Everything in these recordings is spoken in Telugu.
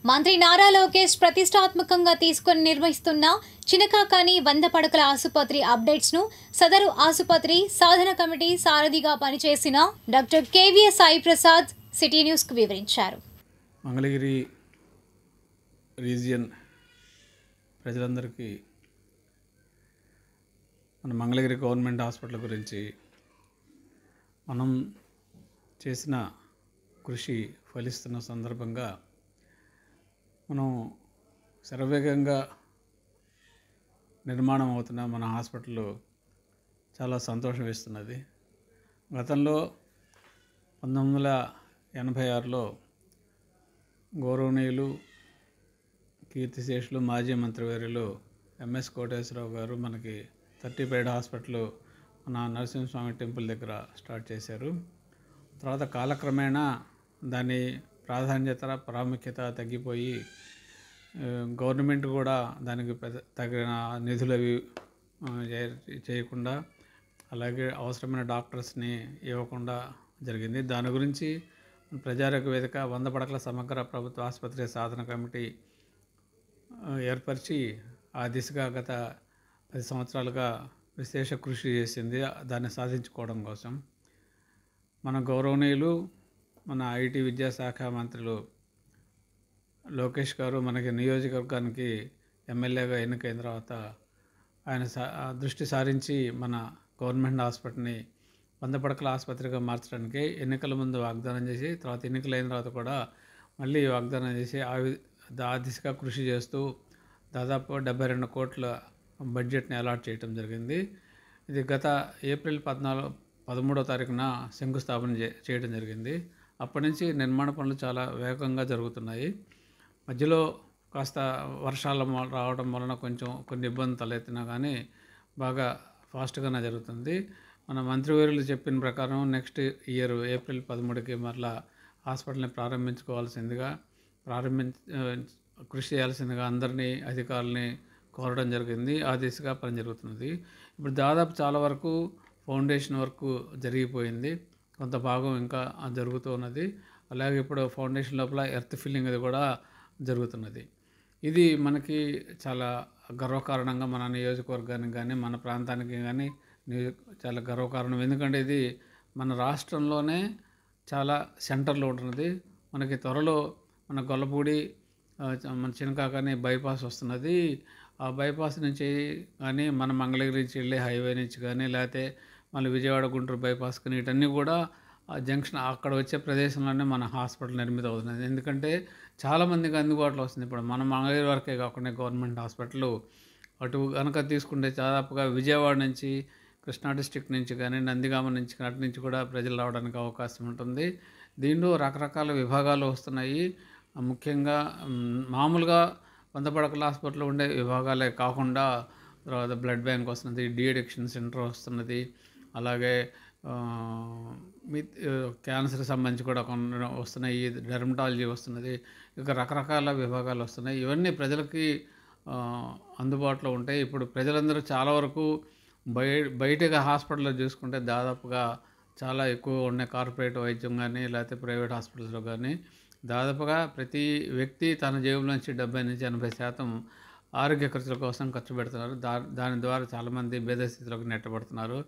మంత్రి నారా లోకేష్ ప్రతిష్టాత్మకంగా తీసుకొని నిర్వహిస్తున్న చినకాకాని 100 పడకల ఆసుపత్రి అప్డేట్స్ ను సదరు ఆసుపత్రి సాధన కమిటీ సారథిగా పనిచేసిన doctor KVS Sai Prasad city news కు వివరించారు. మంగళగిరి రీజియన్ ప్రజలందరికీ మన మంగళగిరి గవర్నమెంట్ హాస్పిటల్ గురించి మనం చేసిన కృషి ఫలిస్తున్న సందర్భంగా మనం శరవేగంగా నిర్మాణం అవుతున్న మన హాస్పిటల్ చాలా సంతోషం ఇస్తున్నది. గతంలో 1986లో గౌరవనీయులు కీర్తిశేషులు మాజీ మంత్రివర్యులు ఎంఎస్ కోటేశ్వరరావు గారు మనకి 30 బెడ్ హాస్పిటల్ మన నరసింహస్వామి టెంపుల్ దగ్గర స్టార్ట్ చేశారు. తర్వాత కాలక్రమేణా దాని ప్రాముఖ్యత తగ్గిపోయి గవర్నమెంట్ కూడా దానికి తగిన నిధులు అవి చేయకుండా అలాగే అవసరమైన డాక్టర్స్ని ఇవ్వకుండా జరిగింది. దాని గురించి ప్రజారోగ్య వేదిక 100 పడకల సమగ్ర ప్రభుత్వ ఆసుపత్రి సాధన కమిటీ ఏర్పరిచి ఆ దిశగా గత 10 సంవత్సరాలుగా విశేష కృషి చేసింది. దాన్ని సాధించుకోవడం కోసం మన గౌరవనీయులు మన ఐటీ విద్యాశాఖ మంత్రులు లోకేష్ గారు మనకి నియోజకవర్గానికి ఎమ్మెల్యేగా ఎన్నికైన తర్వాత ఆయన దృష్టి సారించి మన గవర్నమెంట్ హాస్పిటల్ని 100 పడకల ఆసుపత్రిగా మార్చడానికి ఎన్నికల ముందు వాగ్దానం చేసి తర్వాత ఎన్నికలైన తర్వాత కూడా మళ్ళీ వాగ్దానం చేసి ఆ దిశగా కృషి చేస్తూ దాదాపు 72 కోట్ల బడ్జెట్ని అలాట్ చేయడం జరిగింది. ఇది గత ఏప్రిల్ 13వ తారీఖున శంకుస్థాపన చేయడం జరిగింది. అప్పటి నుంచి నిర్మాణ పనులు చాలా వేగంగా జరుగుతున్నాయి. మధ్యలో కాస్త వర్షాలు రావడం వలన కొన్ని ఇబ్బందులు తలెత్తినా కానీ బాగా ఫాస్ట్గానే జరుగుతుంది. మన మంత్రివర్యులు చెప్పిన ప్రకారం నెక్స్ట్ ఇయర్ ఏప్రిల్ 13కి మరలా హాస్పిటల్ని కృషి చేయాల్సిందిగా అందరినీ అధికారులని కోరడం జరిగింది. ఆ దిశగా పని జరుగుతున్నది. ఇప్పుడు దాదాపు చాలా వరకు ఫౌండేషన్ వర్క్ జరిగిపోయింది. కొంత భాగం ఇంకా జరుగుతూ ఉన్నది. అలాగే ఇప్పుడు ఫౌండేషన్ లోపల ఎర్త్ ఫిల్లింగ్ అది కూడా జరుగుతున్నది. ఇది మనకి చాలా గర్వకారణంగా మన నియోజకవర్గానికి కానీ మన ప్రాంతానికి కానీ చాలా గర్వకారణం. ఎందుకంటే ఇది మన రాష్ట్రంలోనే చాలా సెంటర్లో ఉంటున్నది. మనకి త్వరలో మన గొల్లపూడి మన చినకాకాని బైపాస్ వస్తున్నది. ఆ బైపాస్ నుంచి కానీ మన మంగళగిరి నుంచి వెళ్ళే హైవే నుంచి కానీ లేకపోతే మళ్ళీ విజయవాడ గుంటూరు బైపాస్ కానీ వీటన్నీ కూడా ఆ జంక్షన్ అక్కడ వచ్చే ప్రదేశంలోనే మన హాస్పిటల్ నిర్మితం అవుతున్నది. ఎందుకంటే చాలామందికి అందుబాటులో వస్తుంది. ఇప్పుడు మన మంగళగిరి వరకే కాకుండా గవర్నమెంట్ హాస్పిటల్ అటు కనుక తీసుకుంటే దాదాపుగా విజయవాడ నుంచి కృష్ణా డిస్ట్రిక్ట్ నుంచి కానీ నందిగామ నుంచి అటు నుంచి కూడా ప్రజలు రావడానికి అవకాశం ఉంటుంది. దీంట్లో రకరకాల విభాగాలు వస్తున్నాయి. ముఖ్యంగా మామూలుగా 100 పడకల హాస్పిటల్లో ఉండే విభాగాలే కాకుండా తర్వాత బ్లడ్ బ్యాంక్ వస్తున్నది, డీఅడిక్షన్ సెంటర్ వస్తున్నది, అలాగే క్యాన్సర్కి సంబంధించి కూడా కొన్ని వస్తున్నాయి, డెర్మటాలజీ వస్తున్నది, ఇక రకరకాల విభాగాలు వస్తున్నాయి. ఇవన్నీ ప్రజలకి అందుబాటులో ఉంటాయి. ఇప్పుడు ప్రజలందరూ చాలా వరకు బయటగా హాస్పిటల్లో చూసుకుంటే దాదాపుగా చాలా ఎక్కువ ఉన్నాయి. కార్పొరేట్ వైద్యం కానీ లేకపోతే ప్రైవేట్ హాస్పిటల్స్లో కానీ దాదాపుగా ప్రతి వ్యక్తి తన జేబులో నుంచి 70 నుంచి 80% ఆరోగ్య ఖర్చుల కోసం ఖర్చు పెడుతున్నారు. దాని ద్వారా చాలామంది భేదస్థితిలోకి నెట్టబడుతున్నారు.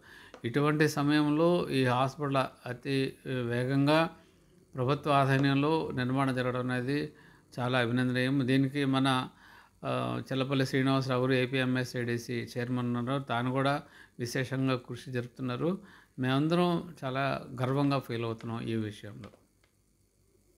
ఇటువంటి సమయంలో ఈ హాస్పిటల్ అతి వేగంగా ప్రభుత్వ ఆధీనంలో నిర్మాణం జరగడం అనేది చాలా అభినందనీయం. దీనికి మన చెల్లపల్లి శ్రీనివాసరావు గారు ఏపీఎంఎస్ఐడిసి చైర్మన్ ఉన్నారు. తాను కూడా విశేషంగా కృషి జరుపుతున్నారు. మేమందరం చాలా గర్వంగా ఫీల్ అవుతున్నాం ఈ విషయంలో.